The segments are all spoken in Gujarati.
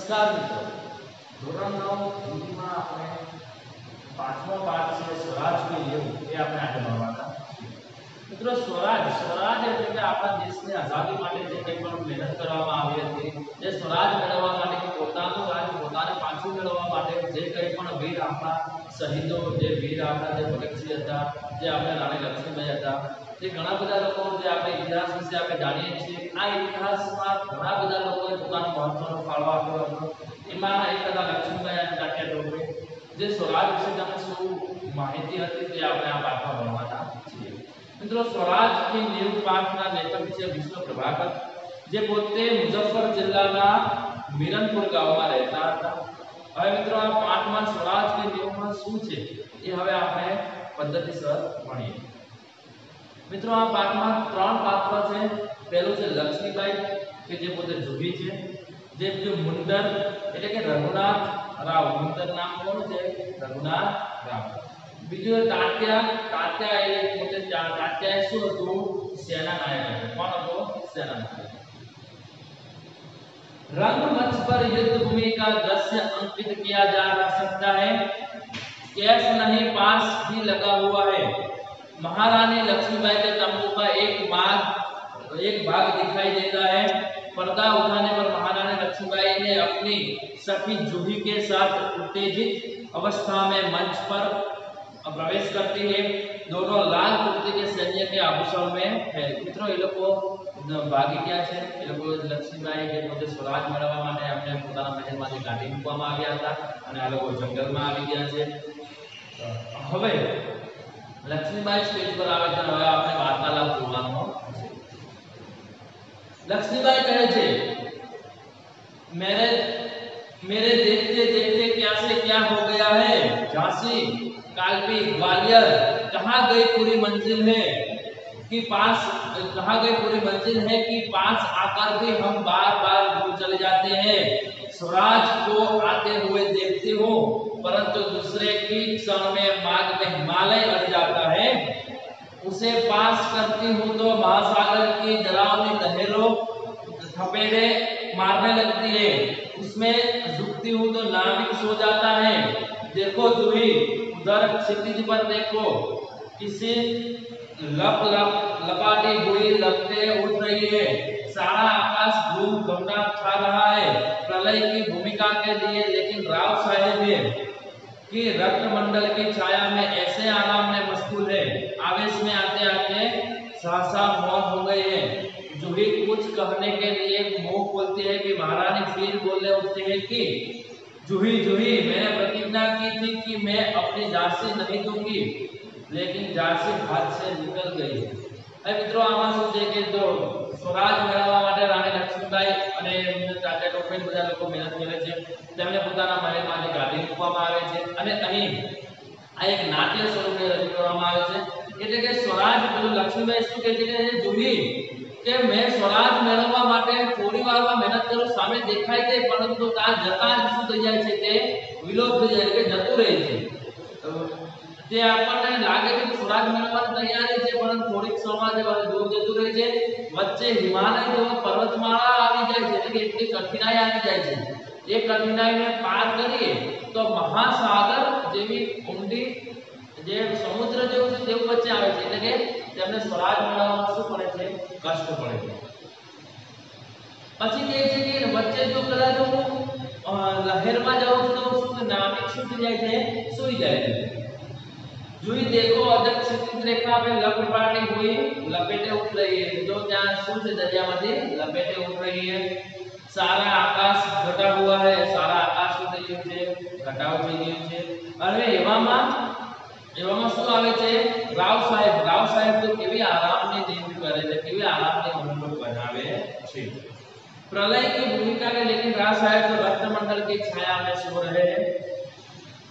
नमस्कार मित्रों, ધોરણ 9 હિન્દીમાં આપણે પાંચમો પાઠ છે સ્વરાજ કે લેવું એ આપણે આજે ભણવાના છીએ। મિત્રો સ્વરાજ એટલે કે આપણા દેશની આઝાદી માટે જે કંઈ પણ મહેનત કરવામાં આવી હતી, જે સ્વરાજ મેળવવા માટે કે પોતાનું રાજ પોતાને પાછું મેળવવા માટે જે કંઈ પણ વીર આપણા શહીદો, જે વીર આપણા જે ભગતસિંહ હતા, જે આપણે રાણી લક્ષ્મીબાઈ હતા, જે ઘણા બધા લોકો જે આપણે ઇતિહાસ વિશે આપણે જાણીએ છીએ, આ ઇતિહાસમાં ઘણા બધા લોકોએ પોતાનો મહત્વનો ફાળો આપ્યો હતો। એમાંના એક હતા લક્ષ્મીબાઈ અને તાત્યા ટોપે। જે સ્વરાજ વિશે તમને શું માહિતી હતી તે આપણે આ પાઠમાં ભણવાના છીએ। મિત્રો સ્વરાજની નેવ પાઠના લેખક છે વિષ્ણુ પ્રભાકર, જે પોતે મુઝફ્ફર જિલ્લાના મિરનપુર ગામમાં રહેતા હતા। હવે મિત્રો આ પાઠમાં સ્વરાજની નેવમાં શું છે એ હવે આપણે પદ્ધતિસર ભણીએ। મિત્રો આ પાઠમાં ત્રણ પાત્ર છે। પહેલું છે લક્ષ્મીબાઈ કે જે પોતે જુહી છે, જે બીજું મુંદર એટલે કે રઘુનાથ રાવ, મુંદર નામ કોનું છે? રઘુનાથ રાવ। બીજું તાત્યા એ પોતે તાત્યા શું હતું? સેના નાયક હતો। કોણ હતો? સેના નાયક। रंगमंच पर युद्ध भूमि का दृश्य अंकित किया जा सकता है। कैफ नहीं पास भी लगा हुआ है। महारानी लक्ष्मीबाई के तंबू का एक भाग दिखाई देता है। पर्दा उठाने पर महारानी लक्ष्मीबाई ने अपनी सखी जूही के साथ उत्तेजित अवस्था में मंच पर प्रवेश करती है। दोनों लाल कुर्ते के सैन्य के आभूषण में है। मित्रों ये लोग भागी क्या છે? એ લોકો લક્ષ્મીબાઈ કે પોતે સ્વરાજ મેળવવા માટે આપણે પોતાના મહેલમાંથી કાઢી મૂકવામાં આવ્યા હતા અને આ લોકો જંગલમાં આવી ગયા છે। હવે લક્ષ્મીબાઈ સ્ટેજ પર આવે છે। હવે આપણે વાર્તાલાપ જોવાનો છે। લક્ષ્મીબાઈ કહે છે, मेरे देखते देखते क्या से क्या हो गया है। झांसी, कालपी, ग्वालियर, कहाँ गई पूरी मंजिल है कि पास आकर भी हम बार बार भूल चले जाते हैं। स्वराज को आते हुए देखती हूँ, परंतु दूसरे की क्षण में मार्ग में हिमालय अड़ जाता है। उसे पास करती हूँ तो महासागर की डरावनी लहरों थपेड़े मारने लगती है। उसमें झुकती हूँ तो नाविक सो जाता है। देखो जूही, उधर क्षितिज पर देखो, किसी लपाटी हुई लपटें उठ रही है। सारा आकाश धूम घमंड छा रहा है प्रलय की भूमिका के लिए। लेकिन राव साहेब की रत्नमंडल की छाया में ऐसे आराम में मशगूल है, आवेश में आते आते सहसा मौत हो गई है। जूही कुछ कहने के लिए मुंह खोलती है कि महारानी फिर बोलने उठती है कि जूही जूही, मैंने प्रतिज्ञा की थी कि मैं अपनी झांसी नहीं दूंगी, लेकिन झांसी हाथ से निकल गई है। હવે મિત્રો આમાં શું છે કે જો સ્વરાજ મેળવવા માટે રાણી લક્ષ્મીબાઈ અને તાત્યા ટોપે બધા લોકો મહેનત કરે છે। તેમને પોતાના મહેલમાંથી કાઢી મૂકવામાં આવે છે અને અહીં આ એક નાટ્ય સ્વરૂપે રજૂ કરવામાં આવે છે। એટલે કે સ્વરાજ પેલું લક્ષ્મીબાઈ શું કહે છે કે જુહી કે મેં સ્વરાજ મેળવવા માટે થોડી વારમાં મહેનત કરું, સામે દેખાય છે, પરંતુ ત્યાં જતા જ શું થઈ જાય છે કે વિલોપ થઈ જાય કે જતું રહે છે। તે આપણને લાગે છે કે સ્વરાજ મેળવવાની તૈયારી છે, પરંતુ થોડીક ક્ષણમાં જે દૂર જતું રહે છે। વચ્ચે હિમાલય જેવો પર્વતમાળા આવી જાય છે, એટલે કે એટલી કઠિનાઈ આવી જાય છે। એ કઠિનાઈને પાર કરીએ તો મહાસાગર જેવી ઊંડી જે સમુદ્ર જેવું છે તેવું વચ્ચે આવે છે। એટલે કે તેમને સ્વરાજ મેળવવામાં શું પડે છે? કષ્ટ પડે છે। પછી કહે છે કે વચ્ચે જો કદાચ હું લહેરમાં જાઉં છું તો શું નાવિક શું થઈ જાય છે? સૂઈ જાય છે। जूही देखो, अदक क्षितिज रेखा पे लपटाटी हुई लपेटे उठ रही है। जो क्या શું છે? દરિયામાંથી લપેટે ઉઠ રહી है। सारा आकाश घटा हुआ है। सारा आकाश શું થઈ ગયું છે? ઘટાવ થઈ ગયું છે। અને એવામાં શું આવે છે? રાવ સાહેબ તો કેવી આરામની નીંદ કરે છે, કેવી આરામની ઊંઘ બનાવે છે। प्रलय की भूमिका में लेकिन राव साहेब तो रत्नमंडल की छाया में सो रहे हैं।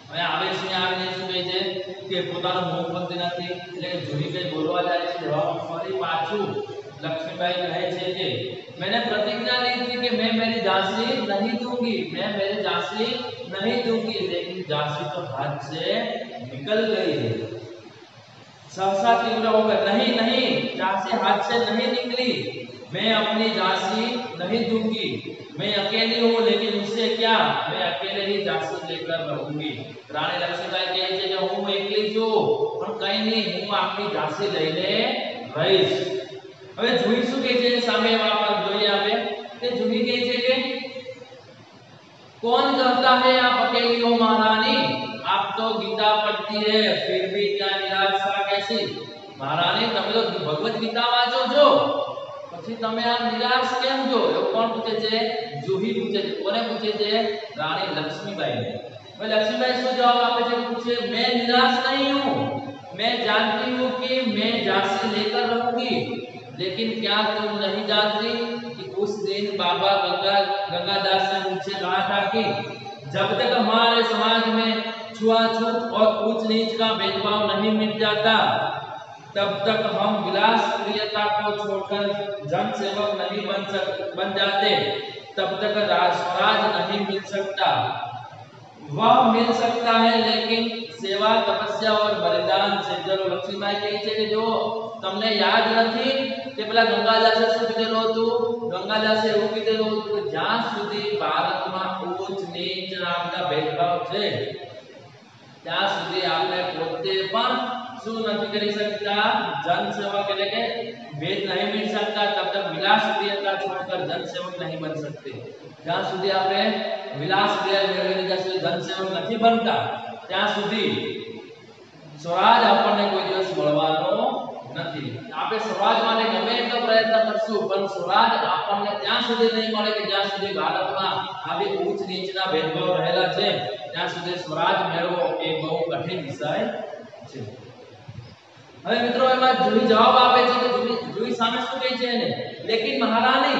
હવે આવેશને આવીને શું કહે છે કે પોતાનું મોં ખોલતી નથી, એટલે કે જૂહી કઈ બોલવા જાય છે। ફરી પાછું લક્ષ્મીબાઈ કહે છે કે मैंने प्रतिज्ञा ली थी कि मैं मेरी झांसी नहीं दूंगी, लेकिन झांसी तो हाथ से निकल गई है। सहसा तीव्र होकर, नहीं नहीं, झांसी हाथ से नहीं निकली, मैं अपनी झांसी नहीं दूंगी, मैं अकेली हूँ, लेकिन उससे क्या, मैं अकेले ही झांसी लेकर रहूंगी। रानी लक्ष्मीबाई કહે છે કે હું એકલી છું પણ કઈ નહીં, હું આપની ઝાંસી લઈને રહીશ। હવે જુહી શું કહે છે સામે વાપર જોઈએ આપણે કે જુહી કહે છે કે कौन कहता है आप अकेली हो महारानी, आप तो गीता पढ़ती है फिर भी क्या निराशा कैसी। महारानी તમે તો ભગવદ ગીતા વાંચો છો પછી તમે આ નિરાશ કેમ છો, એવું કોણ પૂછે છે, જુહી પૂછે છે। કોને પૂછે છે, રાણી લક્ષ્મીબાઈને। હવે લક્ષ્મીબાઈ શું જવાબ આપે છે, પૂછે मैं निराश नहीं हूँ, मैं जानती हूँ कि मैं झांसी लेकर रहूंगी, लेकिन क्या तुम नहीं जानती कि उस दिन बाबा गंगादास ने मुझसे कहा था कि जब तक हमारे समाज में छुआछूत और ऊंच नीच का भेदभाव नहीं मिट जाता तब तक हम विलास प्रियता को छोड़कर जन सेवक नहीं बन जाते, तब तक स्वराज नहीं मिल सकता। वह मिल सकता है लेकिन सेवा तपस्या और बलिदान से। चलो लक्ष्मीबाई કહે છે કે જો તમને યાદ નથી કે પેલા ગંગાદાસે શું કીધેલું હતું, ગંગાદાસે એવું કીધેલું હતું કે જ્યાં સુધી ભારતમાં ઉચ્ચ નીચ નામના ભેદભાવ છે ત્યાં સુધી આપણે પોતે પણ શું નથી કરી શકતા, જન સેવક એટલે કે भेद नहीं मिल सकता, तब तक विलास प्रियता छोड़कर जन सेवक नहीं बन सकते। જ્યાં સુધી આપણે વિલાસ પ્રિય મેળવીને જ્યાં સુધી જન સેવક નથી બનતા ત્યાં સુધી સ્વરાજ આપણને કોઈ દિવસ મળવાનો નથી। આપણે સ્વરાજ માટે ગમે એટલો પ્રયત્ન કરશું પણ સ્વરાજ આપણને ત્યાં સુધી નહીં મળે કે જ્યાં સુધી ભારતમાં આવી ઉચ્ચ નીચના ભેદભાવ રહેલા છે, ત્યાં સુધી સ્વરાજ મેળવવો એ બહુ કઠિન વિષય છે। હવે મિત્રો એમાં જુહી જવાબ આપે છે કે જુહી સામે શું કહે છે એને, लेकिन महारानी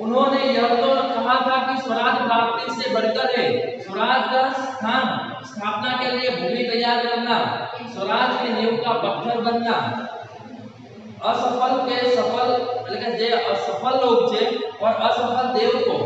उन्होंने यह तो कहा था कि स्वराज प्राप्ति से बढ़कर है, स्वराज का स्थान स्थापना के लिए भूमि तैयार करना, स्वराज की नींव का पत्थर बनना, असफल के सफल એટલે જે असफल लोग છે और असफल देव को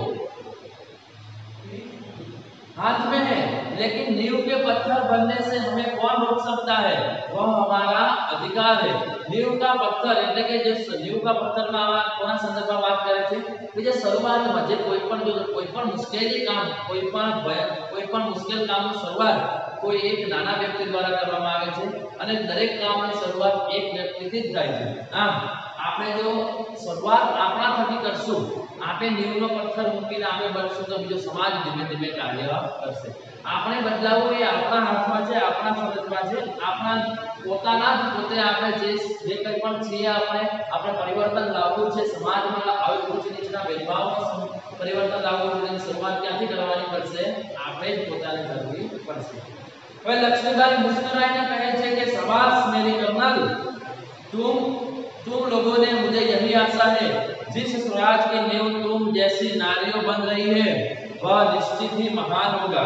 हाथ में है, लेकिन नींव के पत्थर बनने से हमें कौन रोक सकता है, वह हमारा अधिकार है। नींव का पत्थर એટલે કે જે नींव का पत्थर માં કોના સંદર્ભમાં વાત કરે છે કે જે શરૂઆતમાં જે કોઈ પણ મુશ્કેલી કામ કોઈ પણ મુશ્કેલ કામની શરૂઆત કોઈ એક નાના વ્યક્તિ દ્વારા કરવામાં આવે છે અને દરેક કામની શરૂઆત એક વ્યક્તિથી જ થાય છે। આમ આપણે જો શરૂઆત આપણા થકી કરશું, આપણે नींवનો પથ્થર મૂકીને આપણે બનશું તો બીજો સમાજ ધીમે ધીમે કાર્ય કરશે। આપણે બદલાવવું એ આપણા હાથમાં છે, આપણા ફરજમાં છે, આપણા પોતાના જ પોતે આપણે જે કંઈ પણ છીએ આપણે પરિવર્તન લાવવું છે સમાજમાં। આવી ઉચ્ચ નીચના ભેદભાવમાં પરિવર્તન લાવવું છે, શરૂઆત ક્યાંથી કરવાની પડશે, આપણે જ પોતાને કરવી પડશે। હવે લક્ષ્મીબાઈ મુસ્કરાઈને કહે છે કે શાબાશ मेरी कर्नल, तुम लोगों ने मुझे यही आशा है, जिस स्वराज की नींव तुम जैसी नारियों बन रही है वह निश्चित ही महान होगा।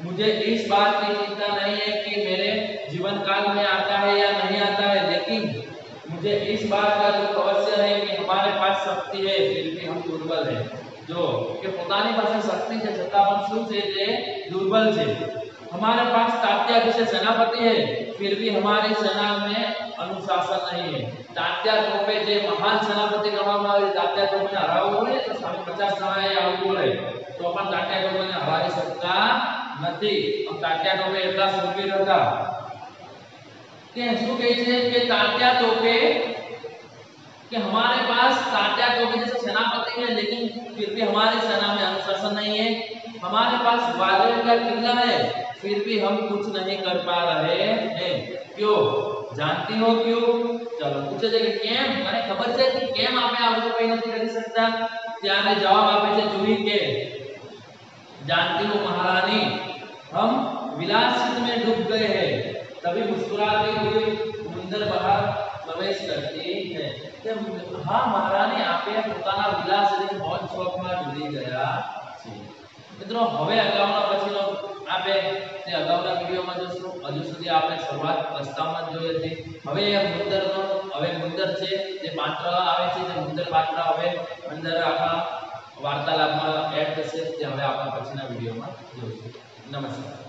मुझे इस बात की चिंता नहीं है कि मेरे जीवन काल में आता है या नहीं आता है, लेकिन मुझे इस बात का दुख अवश्य है कि हमारे पास शक्ति है फिर भी हम दुर्बल हैं। जो कि પોતાની પાસે શક્તિ છે છતાં પણ શું છે તે दुर्बल છે। हमारे पास तात्या जैसे सेनापति है फिर भी हमारी सेना में अनुशासन नहीं है। तात्या टोपे જે મહાન સેનાપતિ ગણવામાં આવે, તાત્યા ટોપેને હરાવવું હોય તો સામે 50 જણાએ આવવું પડે તો પણ તાત્યા ટોપેને હરાવી શકતા નથી। તાત્યા ટોપે એટલા શૂરવીર હતા કે શું કહે છે કે તાત્યા ટોપે कि हमारे पास तात्या टोपे जैसे सेनापति है लेकिन फिर भी हमारी सेना में अनुशासन नहीं है। हमारे पास ग्वालियर का किला है फिर भी हम कुछ नहीं कर पा रहे हैं। क्यों, जानती हो क्यों? चलो पूछे છે કે કેમ, મને ખબર છે કે કેમ આપણે આવું કંઈ નથી કરી શકતા। ત્યારે જવાબ આપે છે જુહી કે जानती हो महारानी, हम विलासित में डूब गए हैं। तभी मुस्कुराती हुई मुंदर बाहर प्रवेश करती है। हाँ महारानी, आपे પોતાના વિલાસ એટલે મોજ શોખમાં ડૂબી ગયા છે। મિત્રો હવે અગાઉના પછીનો આપણે તે અગાઉના વિડિયોમાં જોશું। હજુ સુધી આપણે શરૂઆત પ્રસ્તાવના જોઈ હતી। હવે મુંદર છે જે પાત્ર આવે છે, જે મુંદર પાત્ર હવે અંદર આપણા વાર્તાલાપમાં એડ થશે, તે હવે આપણા પછીના વિડિયોમાં જોઈશું। નમસ્કાર।